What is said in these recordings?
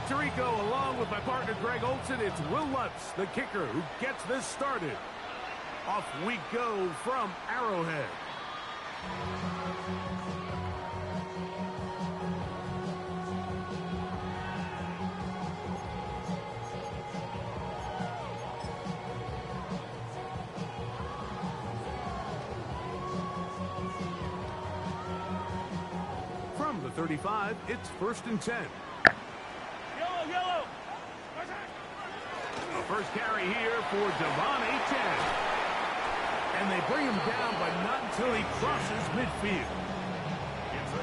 Tirico, along with my partner Greg Olson, it's Will Lutz, the kicker, who gets this started. Off we go from Arrowhead. From the 35, it's 1st and 10. Yellow. First carry here for Devon Achane. And they bring him down, but not until he crosses midfield.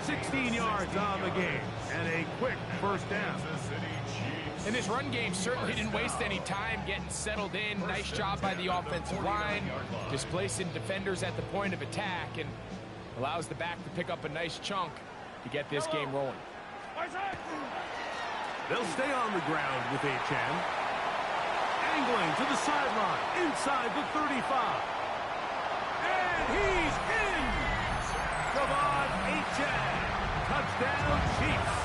16 yards on the game, and a quick first down. And this run game certainly didn't waste any time getting settled in. Nice job by the offensive line, displacing defenders at the point of attack, and allows the back to pick up a nice chunk to get this game rolling. They'll stay on the ground with Achane. Angling to the sideline, inside the 35. And he's in! Devon Achane. Touchdown, Chiefs.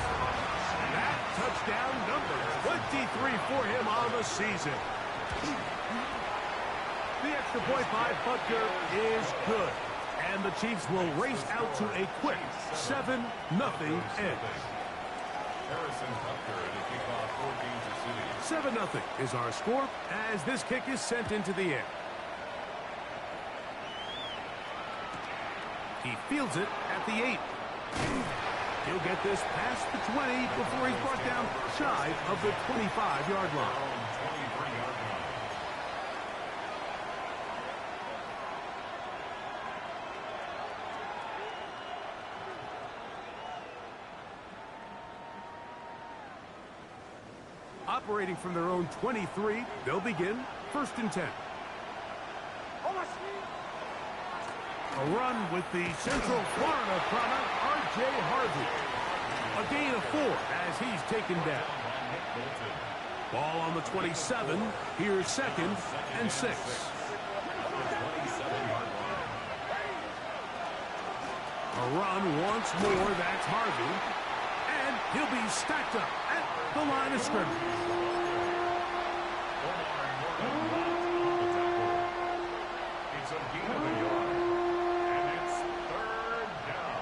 That touchdown number 23 for him on the season. The extra point by Butker is good. And the Chiefs will race out to a quick 7-0 edge. 7-0 is our score as this kick is sent into the air. He fields it at the 8. He'll get this past the 20 before he's brought down shy of the 25-yard line. Operating from their own 23, they'll begin 1st and 10. A run with the Central Florida product, R.J. Harvey. A gain of 4 as he's taken down. Ball on the 27. Here's 2nd and 6. A run once more, that's Harvey. And he'll be stacked up at the line of scrimmage. It's a gain of a yard, and it's 3rd down.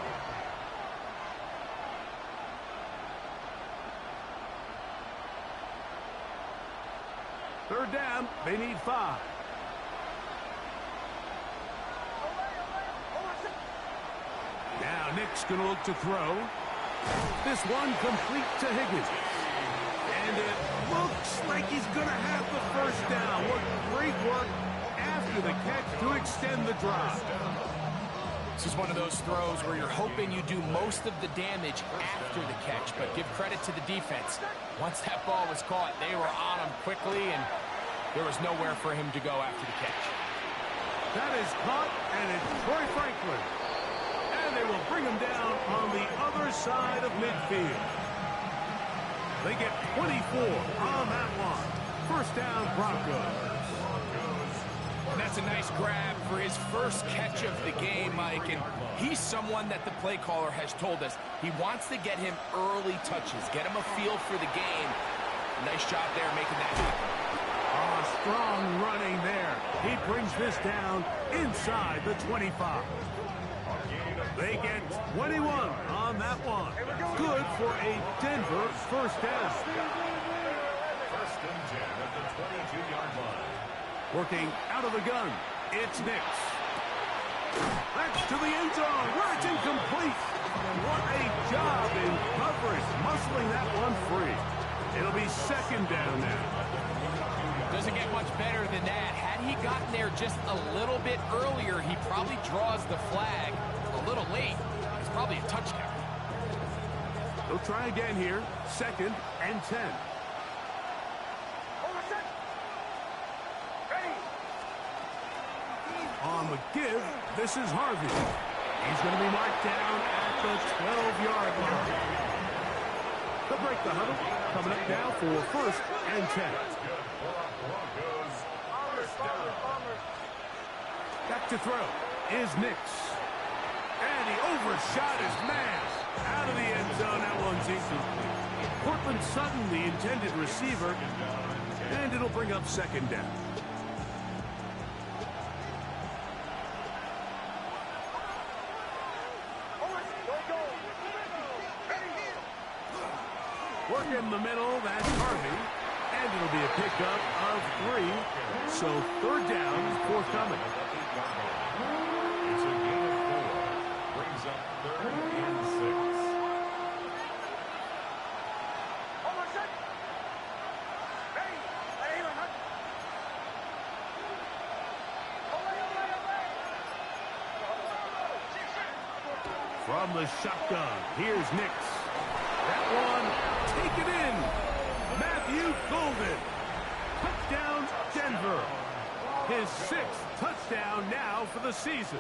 Third down, they need 5. Now Nick's going to look to throw. This one complete to Higgins. And it looks like he's going to have the first down. What great work after the catch to extend the drive. This is one of those throws where you're hoping you do most of the damage after the catch, but give credit to the defense. Once that ball was caught, they were on him quickly, and there was nowhere for him to go after the catch. That is caught, and it's Troy Franklin. And they will bring him down on the other side of midfield. They get 24 on that one. First down, Broncos. And that's a nice grab for his first catch of the game, Mike. And he's someone that the play caller has told us he wants to get him early touches, get him a feel for the game. Nice job there making that happen. Oh, strong running there. He brings this down inside the 25. They get 21 on that one. Good for a Denver first down. 1st and 10 at the 22-yard line. Working out of the gun, it's Nix. That's to the end zone, where it's incomplete. What a job in coverage, muscling that one free. It'll be 2nd down now. Doesn't get much better than that. Had he gotten there just a little bit earlier, he probably draws the flag. A little late. It's probably a touchdown. They'll try again here. 2nd and 10. On the give, this is Harvey. He's going to be marked down at the 12-yard line. They'll break the huddle. Coming up now for 1st and 10. Back to throw is Nix. And he overshot his man out of the end So that one's incomplete. Cortland Sutton, the intended receiver, and it'll bring up second down. Work in the middle, that's Harvey. And it'll be a pickup of 3. So third down forthcoming. It's a gain of 4. Brings up 3rd and 6. From the shotgun, here's Nix. That one, taken in. Matthew Golden. Touchdown, Denver. His 6th touchdown now for the season.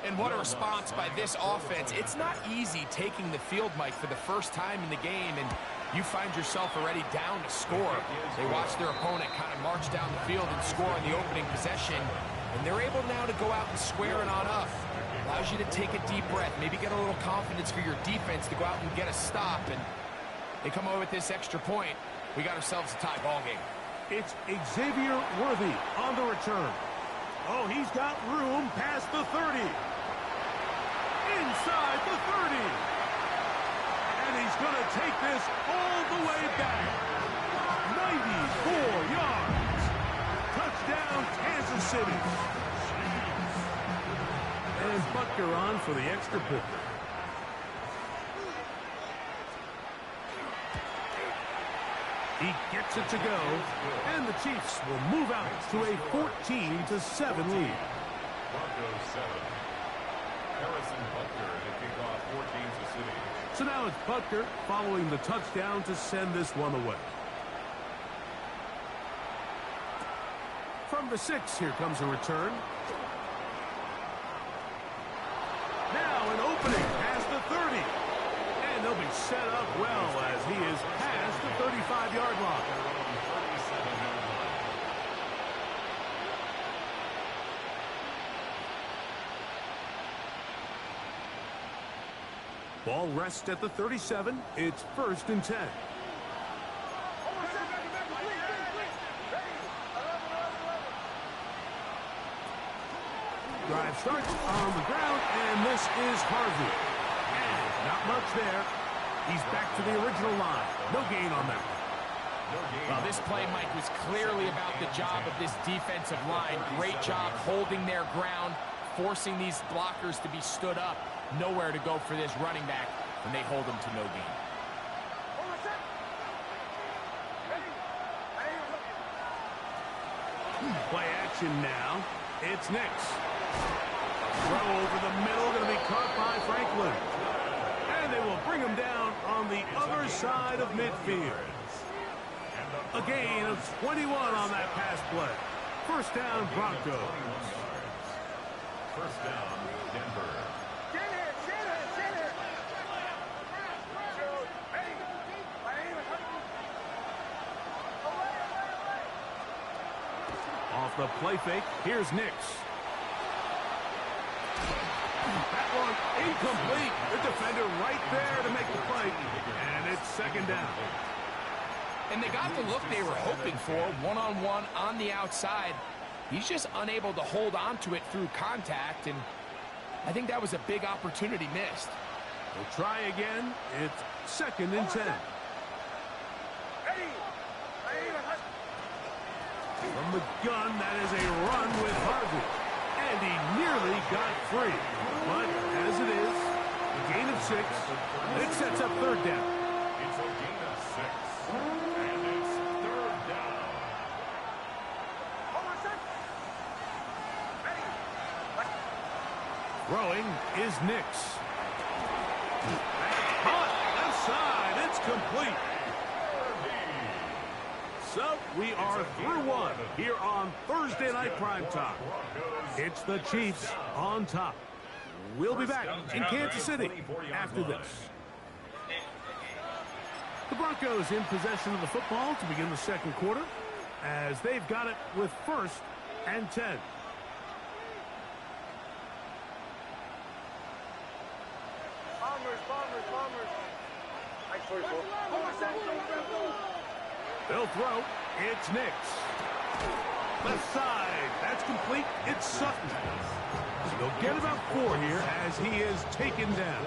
And what a response by this offense. It's not easy taking the field, Mike, for the first time in the game, and you find yourself already down to score. They watch their opponent kind of march down the field and score on the opening possession, and they're able now to go out and square it on up. Allows you to take a deep breath, maybe get a little confidence for your defense to go out and get a stop, and they come away with this extra point. We got ourselves a tie ball game. It's Xavier Worthy on the return. Oh, he's got room past the 30. Inside the 30. And he's going to take this all the way back. 94 yards. Touchdown, Kansas City. And Butker on for the extra point. He gets it to go, and the Chiefs will move out to a 14-7 lead. Broncos 7. Harrison Butker to kick off for Kansas City. So now it's Butker following the touchdown to send this one away. From the 6, here comes a return. Now an opening past the 30. And they'll be set up well as he is past the 35-yard line. Ball rests at the 37. It's 1st and 10. Drive starts on the ground, and this is Harvey. And not much there. He's back to the original line. No gain on that. Well, this play, Mike, was clearly about the job of this defensive line. Great job holding their ground, forcing these blockers to be stood up. Nowhere to go for this running back, and they hold him to no gain. Play action now. It's Nix. Throw over the middle, going to be caught by Franklin. And they will bring him down on the other side of midfield. A gain of 21 on that pass play. 1st down, Broncos. 1st down, Denver. Off the play fake, here's Nix. That one incomplete. The defender right there to make the play. And it's 2nd down. And they got the look they were hoping for, one-on-one on the outside. He's just unable to hold on to it through contact, and I think that was a big opportunity missed. We'll try again. It's 2nd and 10. From the gun, that is a run with Harvey. And he nearly got free. But as it is, a gain of 6. It sets up 3rd down. It's a gain of 6. And it's 3rd down. Throwing is Nix. Caught left side. It's complete. So we are through one here on Thursday Night Primetime. It's the Chiefs on top. We'll be back in Kansas City after this. The Broncos in possession of the football to begin the 2nd quarter as they've got it with 1st and 10. They'll throw. It's Nix. Left side. That's complete. It's Sutton. They'll get about 4 here as he is taken down.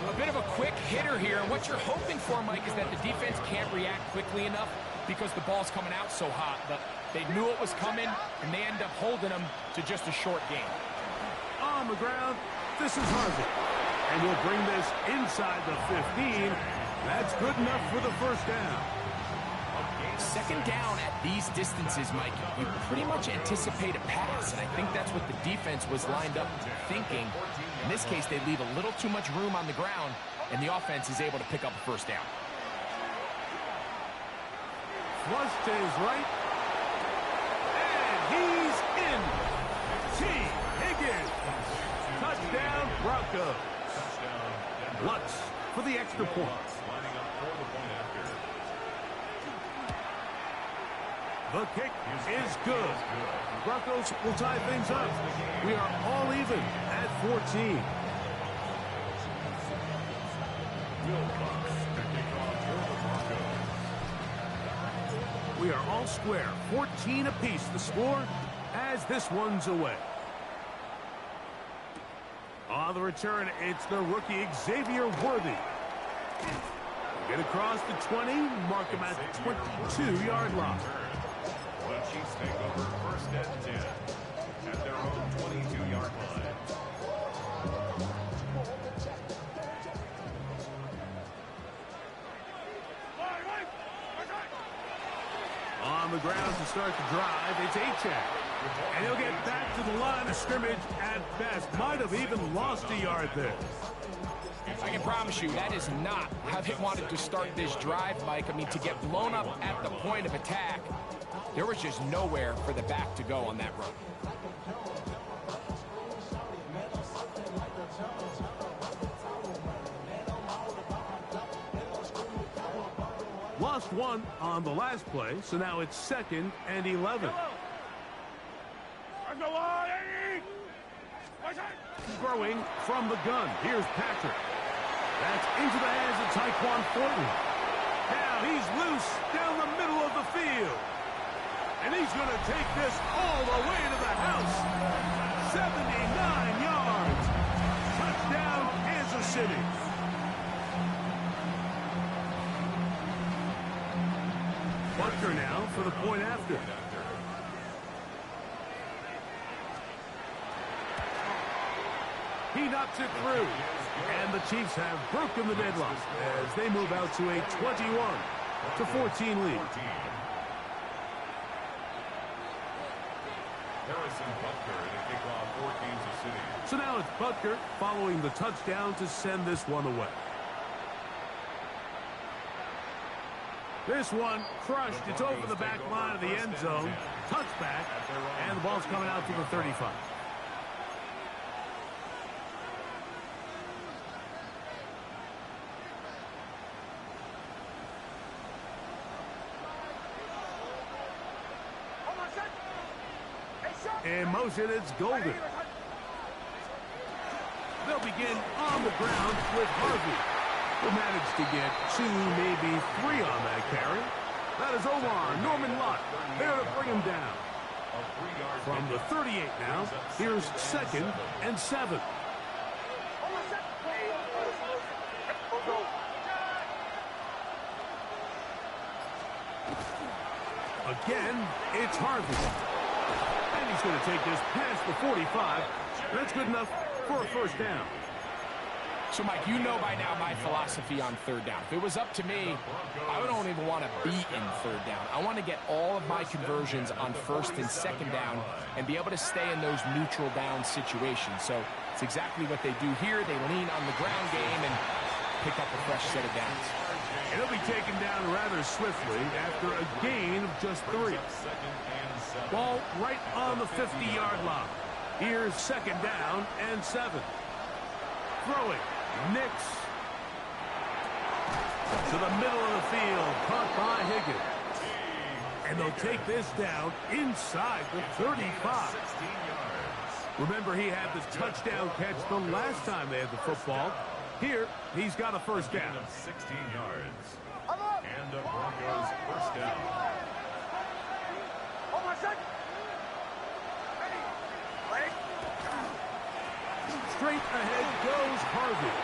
A bit of a quick hitter here, and what you're hoping for, Mike, is that the defense can't react quickly enough because the ball's coming out so hot. But they knew it was coming, and they end up holding them to just a short game. On the ground, this is Harvey. And he'll bring this inside the 15. That's good enough for the first down. Second down at these distances, Mike, you pretty much anticipate a pass, and I think that's what the defense was lined up thinking. In this case, they leave a little too much room on the ground, and the offense is able to pick up a first down. Flush to his right. And he's in. T. Higgins. Touchdown, Broncos. Lutz for the extra point. The kick is good. Broncos will tie things up. We are all even at 14. We are all square. 14 apiece the score as this one's away. On the return, it's the rookie Xavier Worthy. Get across the 20, mark him at the 22-yard line. The Chiefs take over first and 10 at their own 22-yard line. On the ground to start the drive, it's Achane. And he'll get back to the line of scrimmage at best. Might have even lost a yard there. I can promise you that is not how they wanted to start this drive, Mike. I mean, to get blown up at the point of attack, there was just nowhere for the back to go on that run. Lost one on the last play, so now it's 2nd and 11. Throwing from the gun. Here's Patrick. That's into the hands of Tyquan Thornton. Now he's loose down the middle of the field. And he's going to take this all the way to the house. 79 yards. Touchdown, Kansas City. Butker now for the point after. He knocks it through. And the Chiefs have broken the deadlock as they move out to a 21-14 lead. Harrison Butker to kick off for Kansas City. So now it's Butker following the touchdown to send this one away. This one crushed. It's over the back line of the end zone. Touchback. And the ball's coming out to the 35. In motion, it's Golden. They'll begin on the ground with Harvey, who managed to get 2, maybe 3 on that carry. That is Omar Norman Lott there to bring him down. From the 38 now, here's 2nd and 7. Again, it's Harvey. And he's going to take this past the 45. That's good enough for a first down. So, Mike, you know by now my philosophy on third down. If it was up to me, I don't even want to be in third down. I want to get all of my conversions on first and second down and be able to stay in those neutral down situations. So it's exactly what they do here. They lean on the ground game and pick up a fresh set of downs. And he'll be taken down rather swiftly after a gain of just 3. Ball right on the 50-yard line. Here's 2nd down and 7. Throwing. Nix. To the middle of the field. Caught by Higgins. And they'll take this down inside the 35. Remember, he had the touchdown catch the last time they had the football. Here, he's got a first down. 16 yards. And the Broncos first down. Straight ahead goes Harvey.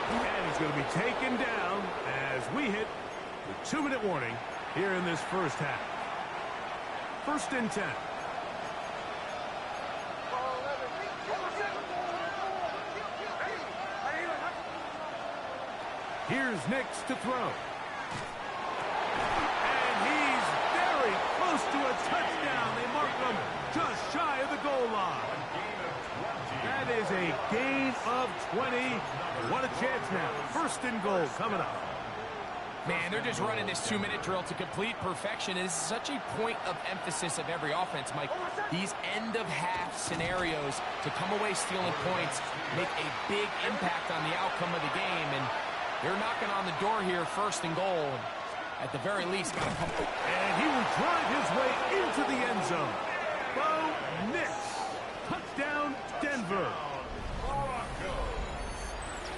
And he's going to be taken down as we hit the 2-minute warning here in this first half. 1st and 10. Here's Nix to throw. And he's very close to a touchdown. They mark him just shy of the goal line. That is a gain of 20. What a chance now. 1st and goal coming up. Man, they're just running this 2-minute drill to complete perfection. It is such a point of emphasis of every offense, Mike. These end-of-half scenarios to come away stealing points make a big impact on the outcome of the game. And they're knocking on the door here, 1st and goal. At the very least, got to come. And he will drive his way into the end zone. Bo Nix. Touchdown, Denver.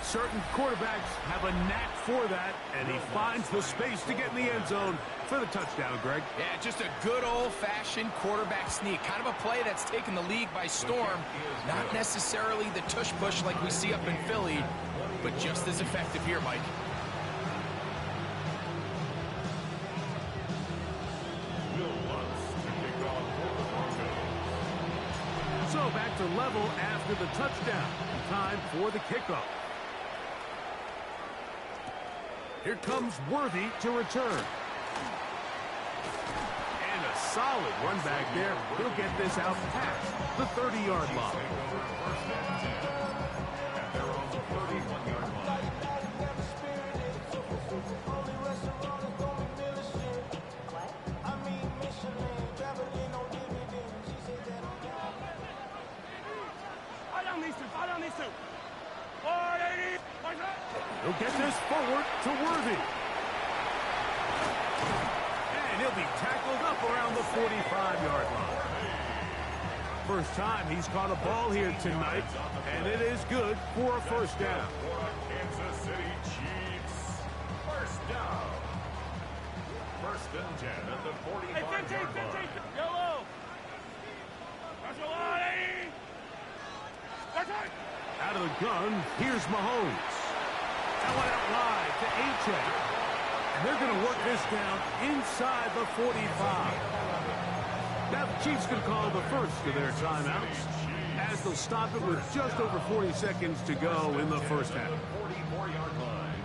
Certain quarterbacks have a knack for that, and he finds the space to get in the end zone for the touchdown, Greg. Yeah, just a good old-fashioned quarterback sneak. Kind of a play that's taken the league by storm. Not necessarily the tush-push like we see up in Philly, but just as effective here, Mike. So back to level after the touchdown. Time for the kickoff. Here comes Worthy to return. And a solid run back there. He'll get this out past the 30-yard line. He'll get this forward to Worthy. And he'll be tackled up around the 45-yard line. First time he's caught a ball here tonight, and it is good for a first down. Kansas City Chiefs. First down. 1st and 10 at the 45-yard line. Yellow. Out of the gun, here's Mahomes. That one out wide to Achane. And they're going to work this down inside the 45. Now the Chiefs going to call the first of their timeouts as they'll stop it with just over 40 seconds to go in the first half. 44-yard line.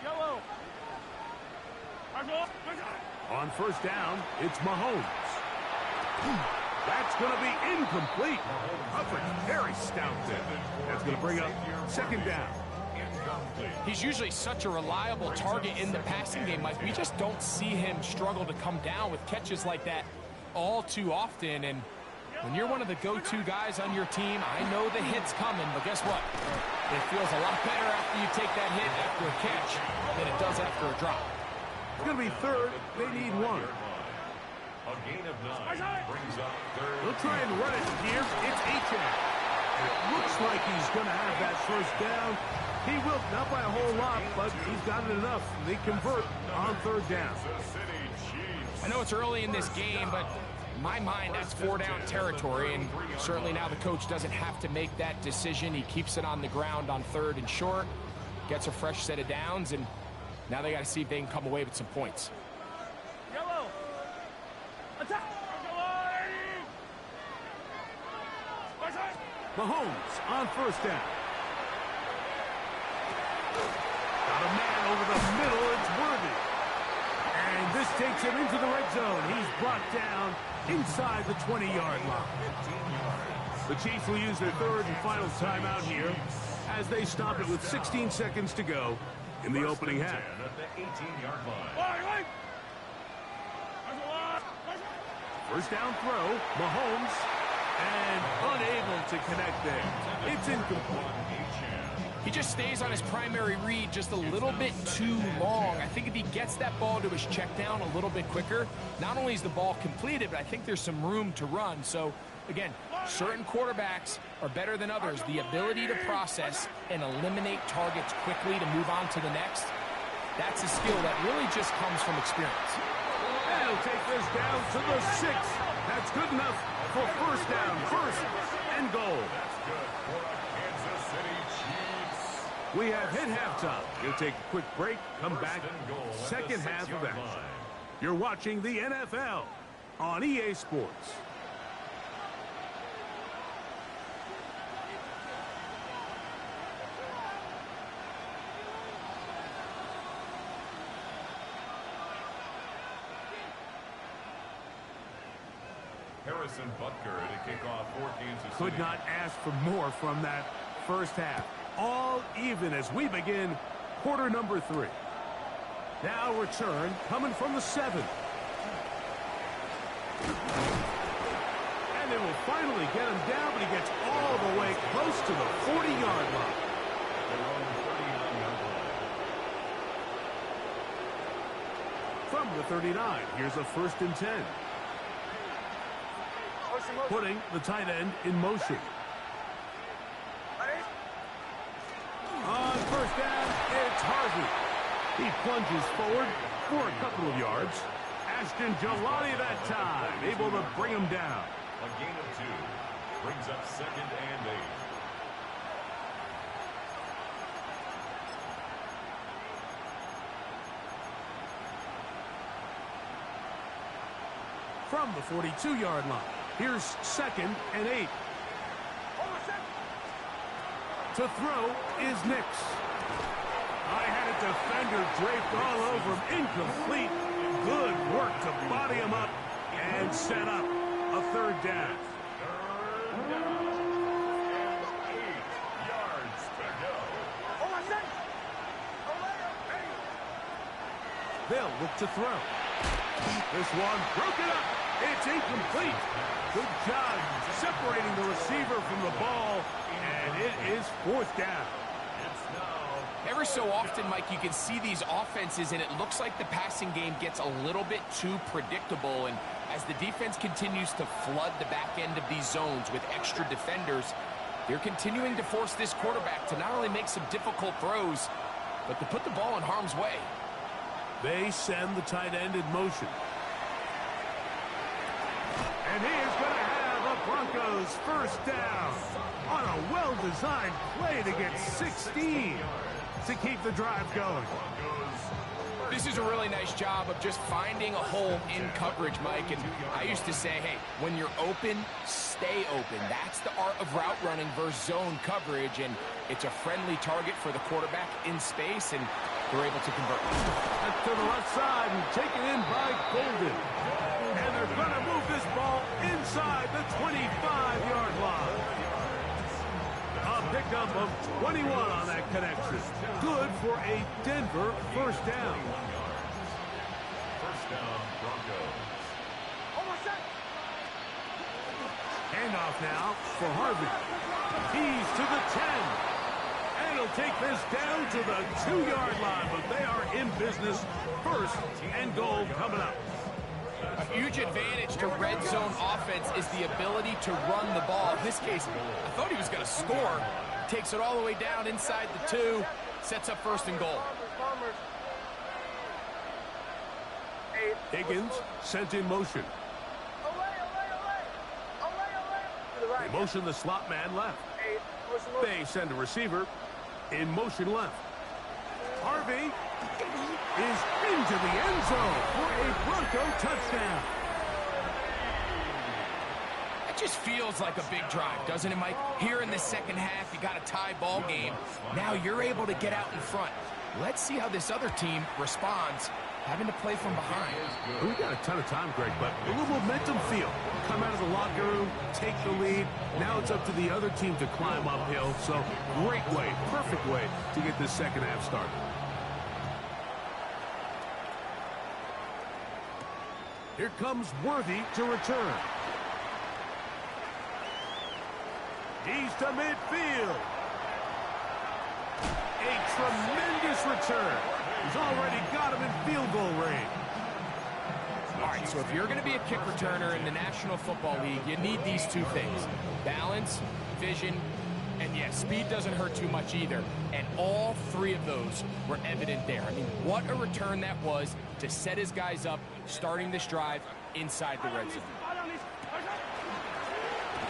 Yellow. On first down, it's Mahomes. That's going to be incomplete. Hubbard, very stout there. That's going to bring up 2nd down. He's usually such a reliable target in the passing game, Mike. We just don't see him struggle to come down with catches like that all too often. And when you're one of the go-to guys on your team, I know the hit's coming, but guess what? It feels a lot better after you take that hit after a catch than it does after a drop. It's going to be 3rd. They need 1. A gain of 9 brings up 3rd. They'll try and run it here. It's Achane. It looks like he's going to have that first down. He will, not by a whole lot, but he's got it enough. They convert on 3rd down. I know it's early in this game, but in my mind, that's 4-down territory, and certainly now the coach doesn't have to make that decision. He keeps it on the ground on 3rd and short, gets a fresh set of downs, and now they got to see if they can come away with some points. Yellow. Attack. Mahomes on first down. Got a man over the middle. It's Worthy. And this takes him into the red zone. He's brought down inside the 20-yard line. The Chiefs will use their 3rd and final timeout here as they stop it with 16 seconds to go in the opening half. At the 18-yard line. First down throw. Mahomes. And unable to connect there. It's incomplete. He just stays on his primary read just a little bit too long. I think if he gets that ball to his check down a little bit quicker, not only is the ball completed, but I think there's some room to run. So, again, certain quarterbacks are better than others. The ability to process and eliminate targets quickly to move on to the next, that's a skill that really just comes from experience. And he'll take this down to the 6. That's good enough for first down, first and goal. That's good for a Kansas City Chiefs. We have hit halftime. We'll take a quick break, come back, First and goal at the second half of 6-yard action. line. You're watching the NFL on EA Sports. Harrison Butker to kick off for Kansas City. Could not ask for more from that first half. All even as we begin quarter number 3. Now return coming from the 7. And they will finally get him down, but he gets all the way close to the 40-yard line. Their own 39-yard line. From the 39, here's a 1st and 10. Putting the tight end in motion. On first down, it's Harvey. He plunges forward for a couple of yards. Ashton Jelani that time, able to bring him down. A gain of 2. Brings up 2nd and 8. From the 42-yard line, here's 2nd and 8. To throw is Nix. I had a defender draped all over him. Incomplete. Good work to body him up and set up a 3rd down. 3rd down and 8 yards to go. They'll look to throw. This one broken up. It's incomplete. Good job separating the receiver from the ball, and it is 4th down. It's now Every so often, Mike, you can see these offenses, and it looks like the passing game gets a little bit too predictable. And as the defense continues to flood the back end of these zones with extra defenders, they're continuing to force this quarterback to not only make some difficult throws, but to put the ball in harm's way. They send the tight end in motion. And he is going to have a Broncos 1st down on a well-designed play to get 16 to keep the drive going. This is a really nice job of just finding a hole in coverage, Mike. And I used to say, hey, when you're open, stay open. That's the art of route running versus zone coverage. And it's a friendly target for the quarterback in space, and they're able to convert. That's to the left side and taken in by Golden. And they're going to move this ball inside the 25-yard line. A pickup of 21 on that connection. Good for a Denver 1st down. 1st down, Broncos. Handoff now for Harvey. He's to the 10. And he'll take this down to the 2-yard line, but they are in business. 1st and goal coming up. A huge advantage to red zone offense is the ability to run the ball. In this case, I thought he was going to score. Takes it all the way down inside the 2. Sets up 1st and goal. Higgins sent in motion. They motion the slot man left. They send a receiver in motion left. Harvey is into the end zone for a Bronco touchdown. It just feels like a big drive, doesn't it, Mike? Here in the second half, you got a tie ball game. Now you're able to get out in front. Let's see how this other team responds, having to play from behind. We got a ton of time, Greg, but a little momentum feel. Come out of the locker room, take the lead. Now it's up to the other team to climb uphill. So great way, perfect way to get this second half started. Here comes Worthy to return. He's to midfield. A tremendous return. He's already got him in field goal range. All right, so if you're going to be a kick returner in the National Football League, you need these two things: balance, vision, and yes, speed doesn't hurt too much either. And all three of those were evident there. I mean, what a return that was to set his guys up, starting this drive inside the red zone.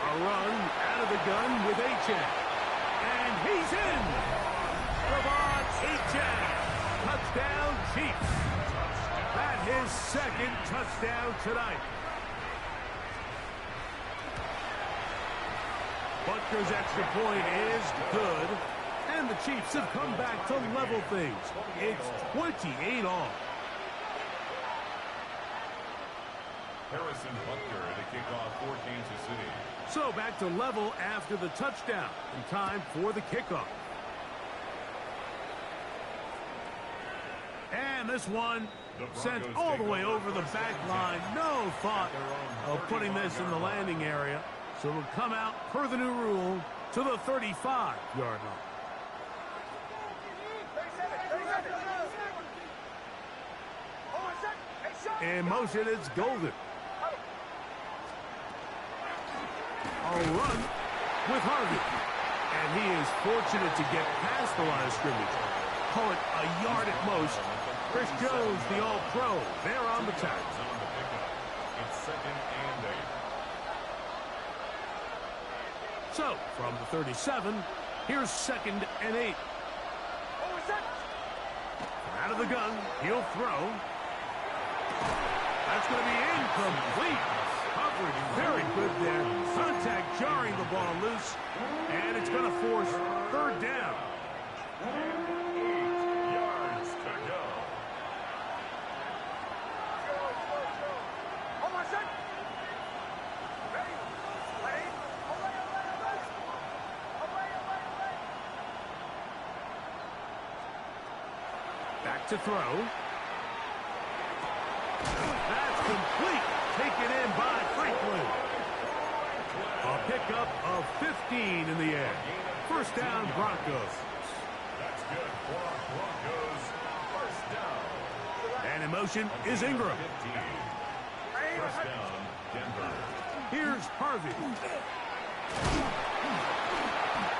A run out of the gun with Achane. And he's in. Devon Achane. Touchdown, Chiefs. That's his second touchdown tonight. Butker's extra point is good. And the Chiefs have come back to level things. It's 28 all. Harrison Butker to kick off for Kansas City. So back to level after the touchdown. And time for the kickoff. And this one sent all the way over the back line. No thought of putting this in the landing area. So it'll come out per the new rule to the 35-yard line. In motion, it's Golden. A run with Harvey. And he is fortunate to get past the line of scrimmage. Call it a yard at most. Chris Jones, the All-Pro, there on the tackle. It's 2nd and 8. So, from the 37, here's 2nd and 8. Out of the gun, he'll throw. That's going to be incomplete. Coverage very good there. Contact jarring the ball loose. And it's going to force 3rd down. 8 yards to go. Back to throw. That's complete. Taken in by Franklin. A pickup of 15 in the air. 1st down, Broncos. That's good for our Broncos. 1st down. And in motion is Ingram. 15. 1st down, Denver. Here's Harvey.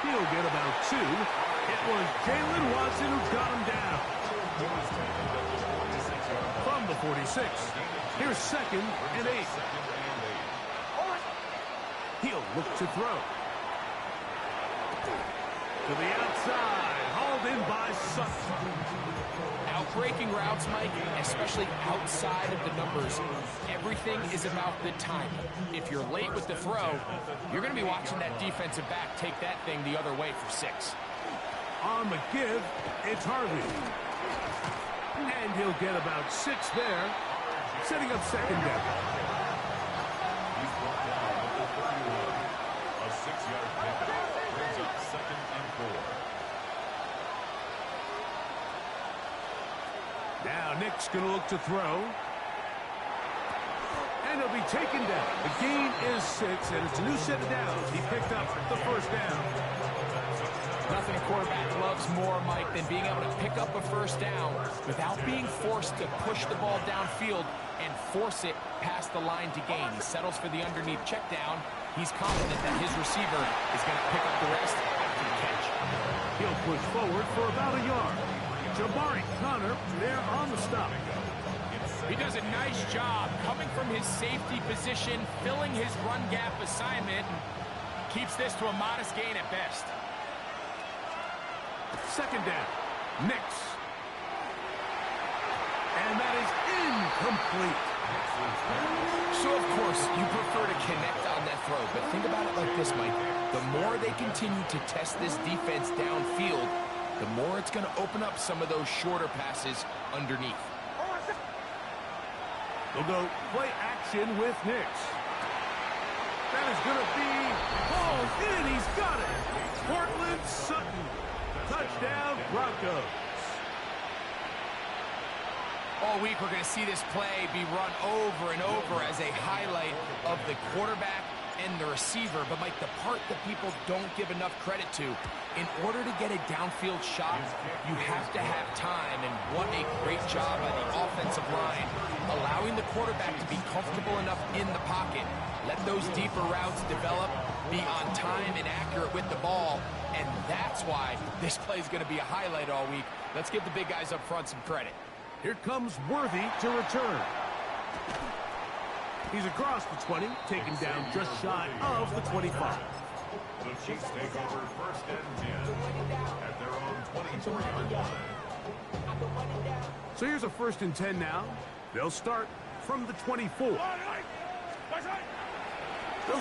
He'll get about 2. It was Jalen Watson who got him down. From the 46, here's 2nd and 8. He'll look to throw. To the outside, hauled in by Sutton. Outbreaking routes, Mike, especially outside of the numbers, everything is about the timing. If you're late with the throw, you're going to be watching that defensive back take that thing the other way for 6. On the give, it's Harvey. And he'll get about 6 there, setting up 2nd down. He's brought down at the 31. A 6-yard pickup brings up 2nd and 4. Now Nick's going to look to throw. And he'll be taken down. The gain is 6, and it's a new set of downs. He picked up the 1st down. Nothing a quarterback loves more, Mike, than being able to pick up a 1st down without being forced to push the ball downfield and force it past the line to gain. He settles for the underneath check down. He's confident that his receiver is going to pick up the rest after the catch. He'll push forward for about a yard. Jabari Connor there on the stop. He does a nice job coming from his safety position, filling his run gap assignment, and keeps this to a modest gain at best. 2nd down. Nix. And that is incomplete. So, of course, you prefer to connect on that throw, but think about it like this, Mike. The more they continue to test this defense downfield, the more it's going to open up some of those shorter passes underneath. They'll go play action with Nix. That is going to be hauled in. He's got it. Cortland Sutton. Touchdown, Broncos. All week, we're going to see this play be run over and over as a highlight of the quarterback and the receiver, but Mike, the part that people don't give enough credit to, in order to get a downfield shot, you have to have time, and what a great job by the offensive line, allowing the quarterback to be comfortable enough in the pocket, let those deeper routes develop, be on time and accurate with the ball, and that's why this play is going to be a highlight all week. Let's give the big guys up front some credit. Here comes Worthy to return. He's across the 20, taken down just shy of the 25. The Chiefs take over 1st and 10 at their own 24-yard line. So here's a 1st and 10 now. They'll start from the 24. They'll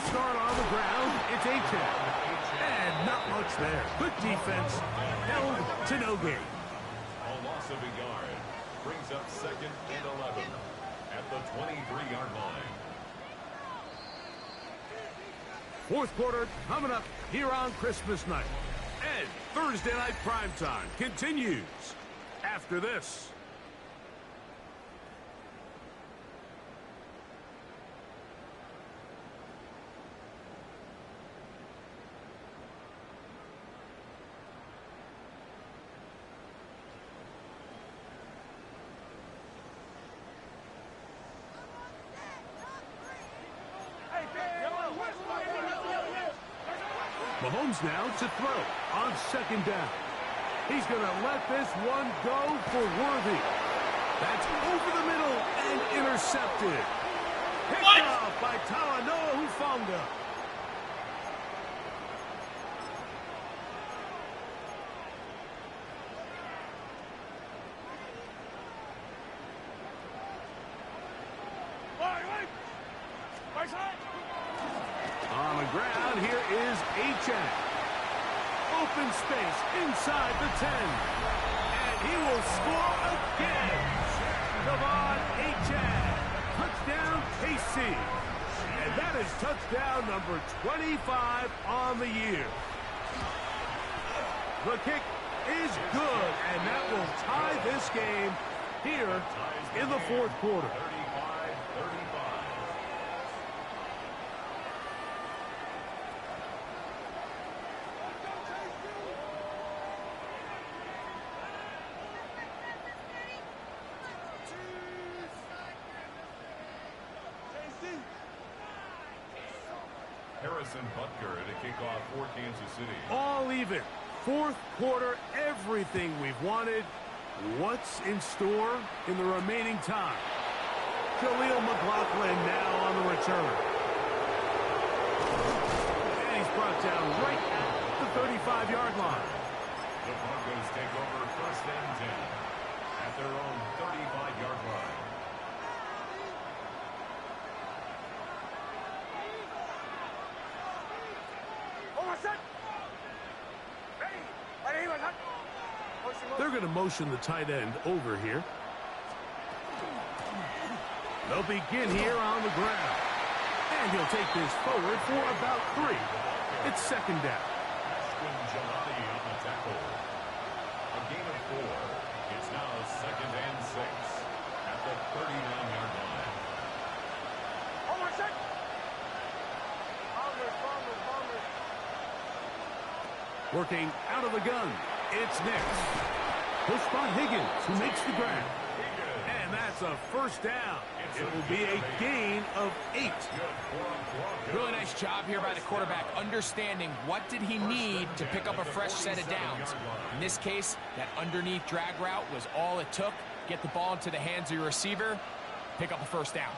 start on the ground. It's Achane. And not much there. Good defense. Held to no gain. A loss of a yard brings up 2nd and 11 at the 23-yard line. 4th quarter coming up here on Christmas night. And Thursday night primetime continues after this. Mahomes now to throw on 2nd down. He's going to let this one go for Worthy. That's over the middle and intercepted. Picked off by Talanoa Hufanga. On the ground, here is Achane. Open space inside the 10. And he will score again. Devon Achane. Touchdown, KC. And that is touchdown number 25 on the year. The kick is good, and that will tie this game here in the 4th quarter. 35-35. Harrison Butker to kick off for Kansas City. All even. 4th quarter, everything we've wanted. What's in store in the remaining time? Jaleel McLaughlin now on the return. And he's brought down right at the 35-yard line. The Broncos take over 1st and 10 at their own 35-yard line. They're going to motion the tight end over here. They'll begin here on the ground. And he'll take this forward for about 3. It's 2nd down. Ashwin Gilani on the tackle. A gain of 4. It's now 2nd and 6 at the 39-yard line. Working out of the gun. It's Nix. He'll spot Higgins, who makes the grab. And that's a 1st down. It will be a gain of 8. Really nice job here by the quarterback, understanding what did he need to pick up a fresh set of downs. In this case, that underneath drag route was all it took. Get the ball into the hands of your receiver, pick up a 1st down.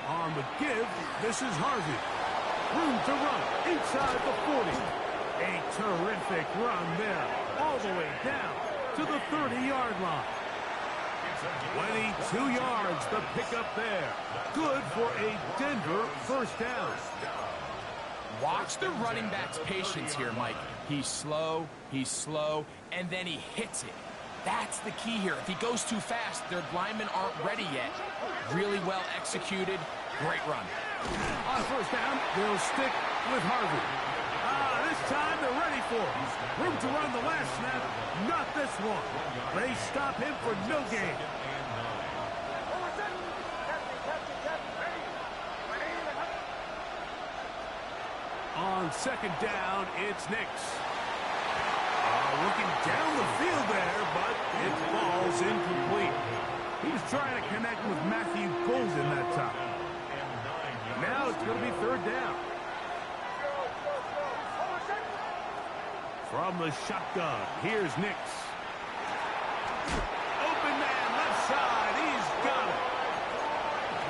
On the give, this is Harvey. Room to run inside the 40. A terrific run there, all the way down to the 30-yard line. 22 yards to pick up there. Good for a Denver 1st down. Watch the running back's patience here, Mike. He's slow, and then he hits it. That's the key here. If he goes too fast, their linemen aren't ready yet. Really well executed. Great run. On 1st down, they'll stick with Harvey. This time they're ready for him. Room to run the last snap. Not this one. They stop him for no gain. on second down, it's Nix. Looking down the field there, but it falls incomplete. He was trying to connect with Matthew Golden that time. Now it's going to be third down. From the shotgun, here's Nix. Open man, left side, he's got it.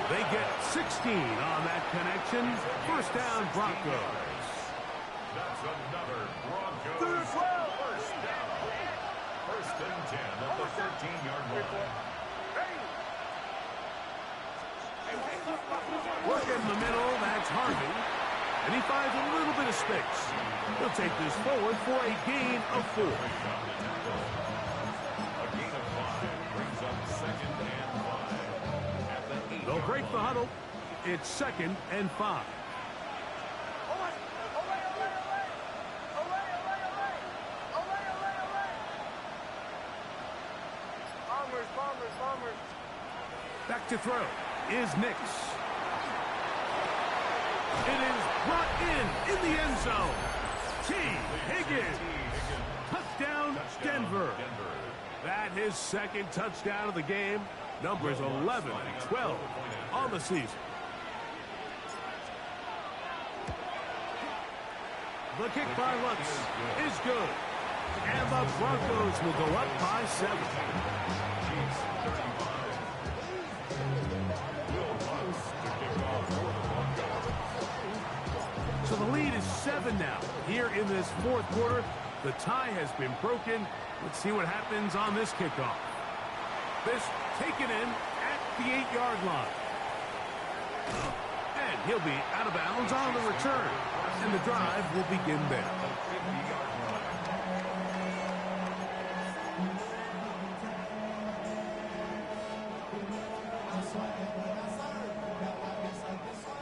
They get 16 on that connection. First down, Broncos. That's another Broncos first down. First and 10 at the 13-yard line. Working in the middle, that's Harvey. And he finds a little bit of space. He'll take this forward for a gain of 4. A gain of 5 brings up second and 5. At the 8-yard They'll break the huddle. It's second and 5. Back to throw is Nix. It is brought in the end zone. T. Higgins. Touchdown, Denver. That his second touchdown of the game. Numbers 11 and 12 on the season. The kick by Lutz is good. And the Broncos will go up by 7. So the lead is 7 now. Here in this fourth quarter, the tie has been broken. Let's see what happens on this kickoff. This taken in at the 8-yard line. And he'll be out of bounds on the return. And the drive will begin there.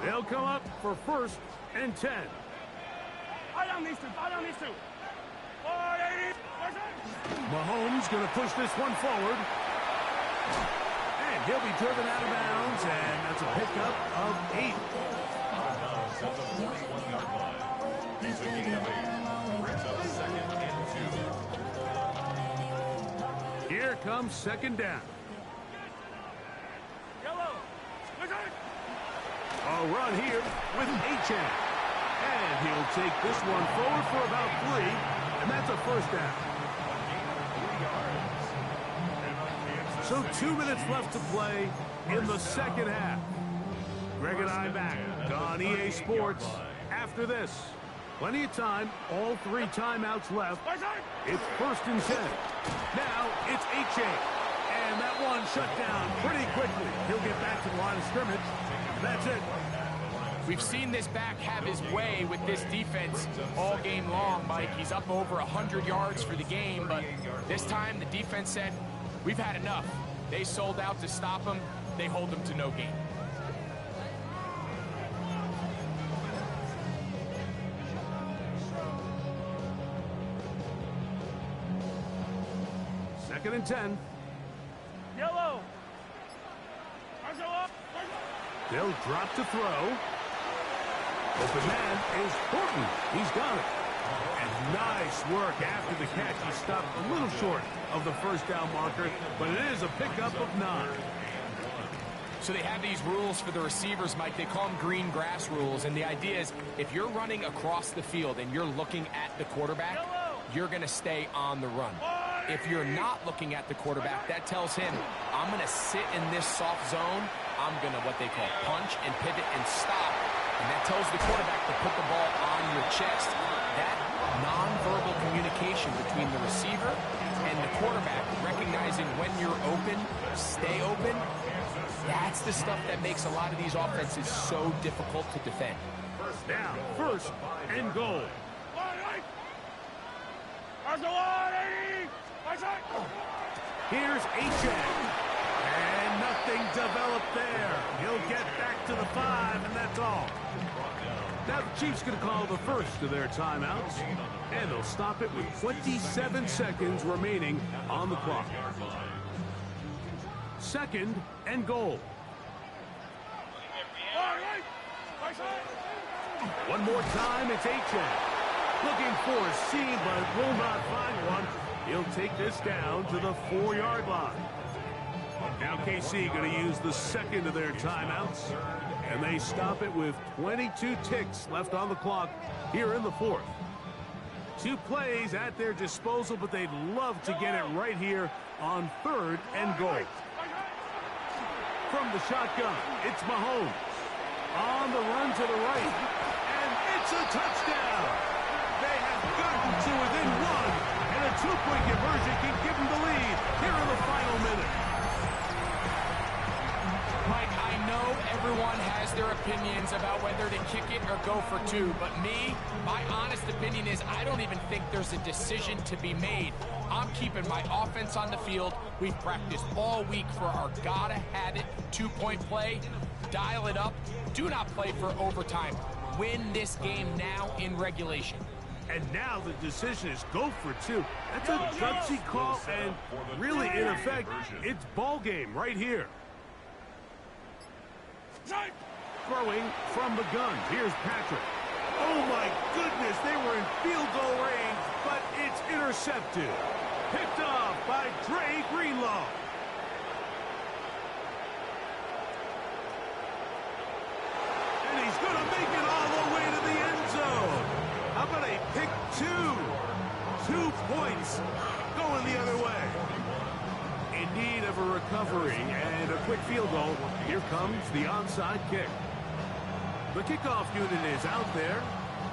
They'll come up for first and 10. Mahomes going to push this one forward. And he'll be driven out of bounds, and that's a pickup of 8. He's a gain of 8. Brings up second and 2. Here comes second down. A run here with Achane. And he'll take this one forward for about 3, and that's a first down. So 2 minutes left to play in the second half. Greg and I back on EA Sports after this. Plenty of time, all 3 timeouts left. It's first and 10. Now it's Achane. And that one shut down pretty quickly. He'll get back to the line of scrimmage. That's it. We've seen this back have his way with this defense all game long, Mike. He's up over 100 yards for the game, but this time the defense said, we've had enough. They sold out to stop him. They hold him to no gain. Second and 10. Yellow. They'll drop to throw. Open man is Horton. He's got it. And nice work after the catch. He stopped a little short of the first down marker, but it is a pickup of 9. So they have these rules for the receivers, Mike. They call them green grass rules. And the idea is if you're running across the field and you're looking at the quarterback, you're going to stay on the run. If you're not looking at the quarterback, that tells him, I'm going to sit in this soft zone. I'm going to what they call punch and pivot and stop. And that tells the quarterback to put the ball on your chest. That nonverbal communication between the receiver and the quarterback, recognizing when you're open, stay open, that's the stuff that makes a lot of these offenses so difficult to defend. Now, first and goal. Here's Achane. And nothing developed there. He'll get back to the 5, and that's all. Now the Chiefs going to call the first of their timeouts, and they'll stop it with 27 seconds remaining on the clock. Second and goal. One more time, it's Achane. Looking for a seam, but will not find one. He'll take this down to the 4-yard line. Now KC going to use the second of their timeouts, and they stop it with 22 ticks left on the clock here in the fourth. 2 plays at their disposal, but they'd love to get it right here on 3rd and goal. From the shotgun, it's Mahomes. On the run to the right, and it's a touchdown. They have gotten to within 1, and a 2-point conversion can give them the lead here in the final minute. Mike, I know everyone has their opinions about whether to kick it or go for 2, but my honest opinion is I don't even think there's a decision to be made. I'm keeping my offense on the field. We've practiced all week for our gotta-have-it 2-point play. Dial it up. Do not play for overtime. Win this game now in regulation. And now the decision is go for 2. That's a gutsy call, and really, in effect, it's ball game right here. Throwing from the gun. Here's Patrick. Oh, my goodness. They were in field goal range, but it's intercepted. Picked off by Dre Greenlaw. And he's going to make it all the way to the end zone. How about a pick 2? 2 points going the other way. In need of a recovery and a quick field goal. Here comes the onside kick. The kickoff unit is out there,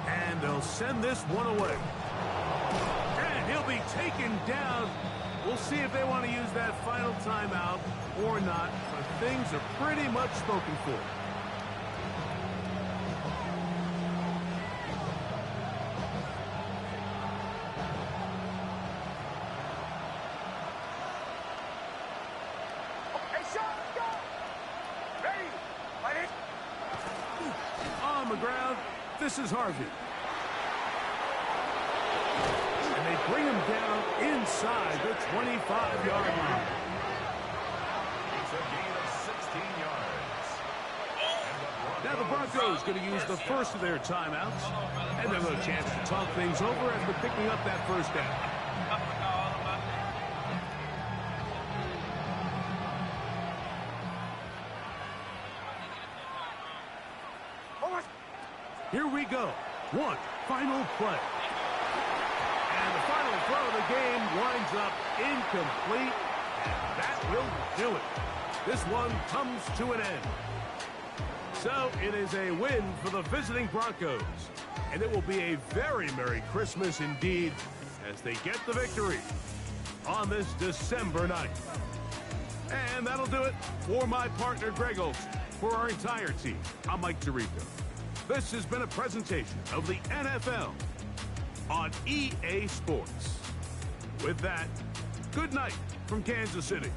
and they'll send this one away. And he'll be taken down. We'll see if they want to use that final timeout or not, but things are pretty much spoken for. On the ground, this is Harvey. And they bring him down inside the 25-yard line. It's a gain of 16 yards. Now the Broncos going to use the first of their timeouts, and they'll have a chance to talk things over after picking up that first down. Here we go. One final play. And the final throw of the game winds up incomplete. And that will do it. This one comes to an end. So it is a win for the visiting Broncos. And it will be a very Merry Christmas indeed as they get the victory on this December 9th. And that'll do it for my partner Greg Olsen. For our entire team, I'm Mike Tirico. This has been a presentation of the NFL on EA Sports. With that, good night from Kansas City.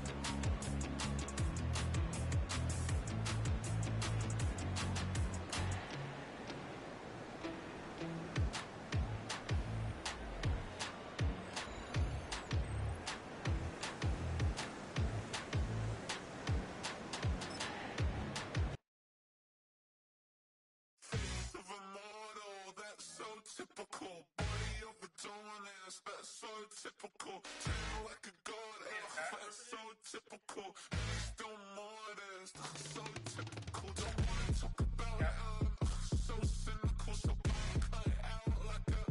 Typical body overdoing this, that's so typical. Treating like a god, that's so typical. Still more this, that's so typical. Don't wanna talk about it, so cynical. So cut it out like a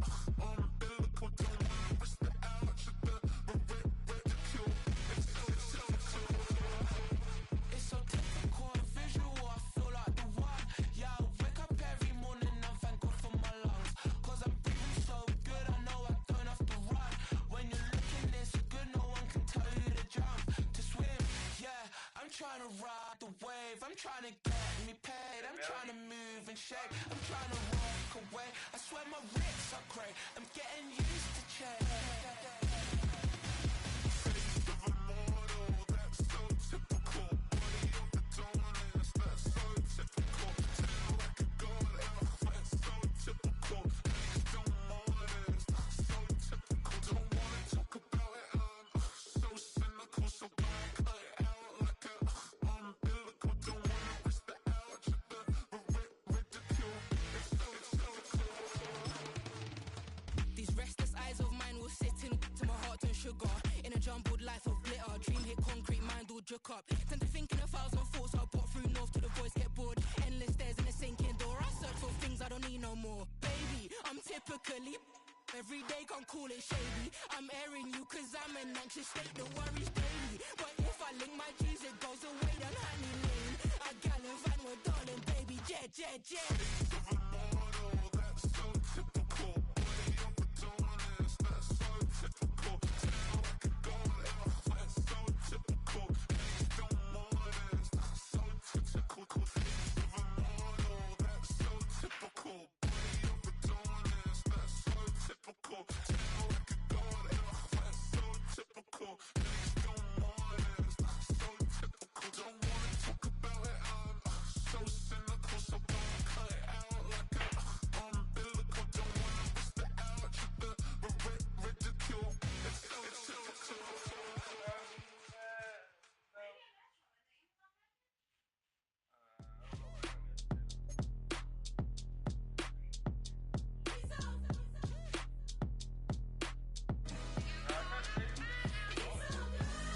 umbilical. Don't wanna risk the ouch of the ridicule. It's so typical. It's so typical and visual, I feel like the one. Yeah, I wake up every morning and thank God for my lungs. Cause I'm breathing so good, I know I don't have to run. When you're looking this good, no one can tell you to jump, to swim. Yeah, I'm trying to ride the wave, I'm trying to get me paid, I'm trying to move and shake, I'm trying to walk away. I swear my wrists are great, I'm getting used to change. woke up. Tend to think in 1,000 thoughts. I put through north to the voice, get bored. Endless stairs in a sinking door. I search for things I don't need no more. Baby, I'm typically every day can't call it shady. I'm airing you cause I'm an anxious state. The worries daily. But if I link my G's, it goes away down Honey Lane. I gallivant with darling, baby, jet, jet, jet. That's so typical. Way up and dominance, that's so typical. Tell like a god, that's so typical. Please don't mind us, that's so typical. That's so typical. Way up and dominance, that's so typical. Tell like a god, that's so typical. Please don't mind us, that's so typical. Don't wanna talk about it, I'm so cynical, so don't cut it out like a umbilical. Don't wanna miss the out, the ridicule. It's typical.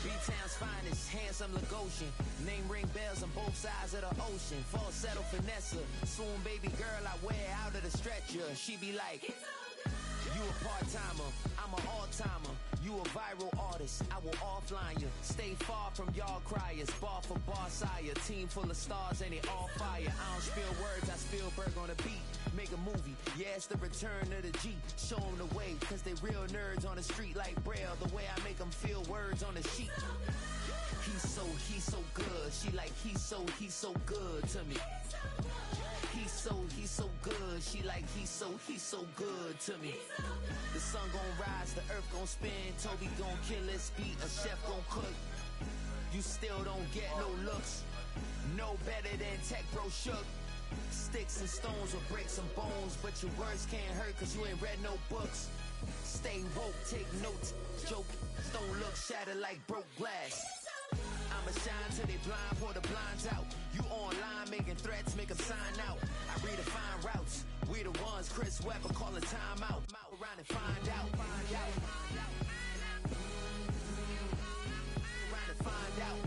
B-Town's finest, handsome Lagosian. Name ring bells on both sides of the ocean. Falsetto finesse, swoon baby girl I wear out of the stretcher. She be like, you a part-timer, I'm an all-timer. You a viral artist, I will offline you. Stay far from y'all criers, bar for bar sire. Team full of stars and it all fire. I don't spill words, I Spielberg on the beat. Make a movie, yeah, it's the return of the G. Show them the way, cause they real nerds on the street like Braille. The way I make them feel words on the sheet. He's so good. She like, he's so good to me. He's so good. She like, he's so good to me. The sun gon' rise, the earth gon' spin. Toby gon' kill this beat, a chef gon' cook. You still don't get no looks. No better than Tech Bro Shook. Sticks and stones will break some bones, but your words can't hurt cause you ain't read no books. Stay woke, take notes, joke. Don't look shattered like broke glass. I'ma shine till they blind, pour the blinds out. You online making threats, make them sign out. I redefine routes. We the ones Chris Webber calling time out. Around and find out. Around and find out.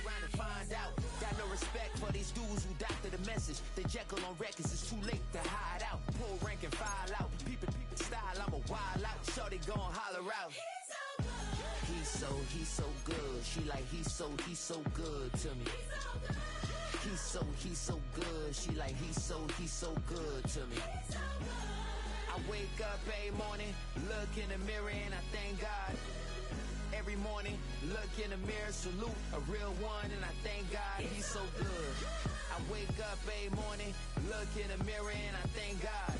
Around and find out. Got no respect for these dudes who doctor the message. The Jekyll on records, it's too late to hide out. Pull rank and file out. People style, I'm a wild out. Shorty gon' holler out. He's so good. She like, he's so good to me. He's so good. She like, he's so good to me. I wake up every morning, look in the mirror and I thank God. Every morning, look in the mirror, salute a real one and I thank God he's so good. I wake up every morning, look in the mirror and I thank God.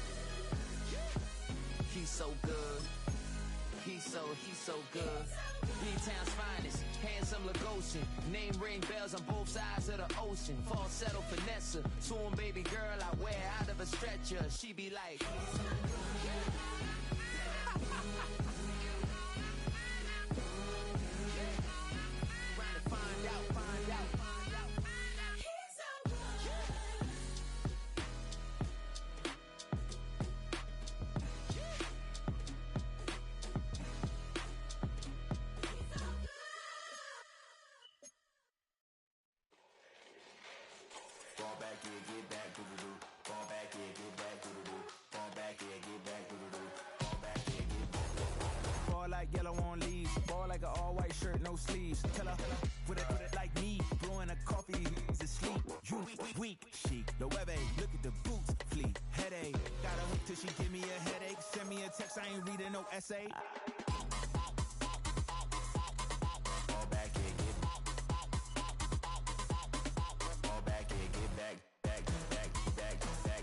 He's so good. He's so good. B-Town's finest, handsome Lagosian. Name ring bells on both sides of the ocean. Falsetto finesse, swoon baby girl I wear out of a stretcher. She be like, trying to find out. Fall back, yeah, get back, doo-doo-doo. Fall back, yeah, get back, doo-doo-doo. Fall back, yeah, get back, doo-doo-doo. Fall back, yeah, get back, doo-doo-doo. Fall like yellow on leaves. Fall like an all-white shirt, no sleeves. Tell her, put it like me. Blowing a coffee, he's asleep. You weak, chic. The web look at the boots, fleet. Headache, got a hook till she give me a headache. Send me a text, I ain't reading no essay. Fall back, yeah, get back. Fall back, yeah, get back. Back. Fall back.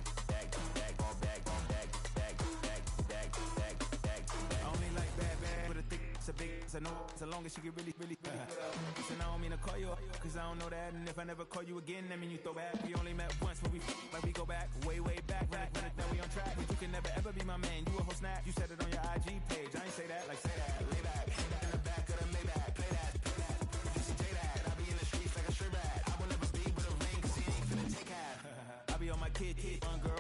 I only like bad, but a thick, it's a big, it's a no, so long as she get really. Listen, I don't mean to call you up, cause I don't know that. And if I never call you again, that mean you throw back. We only met once when we like we go back, way back. Run it, now we on track. But you can never ever be my man. You a whole snack. You said it on your IG page. I ain't say that, like say that. Lay back, in the back of the Maybach. Play that. Just say that. I be in the streets like a straight rat. I will never be with a ring, cause he ain't finna take half. I be on my kid, one girl.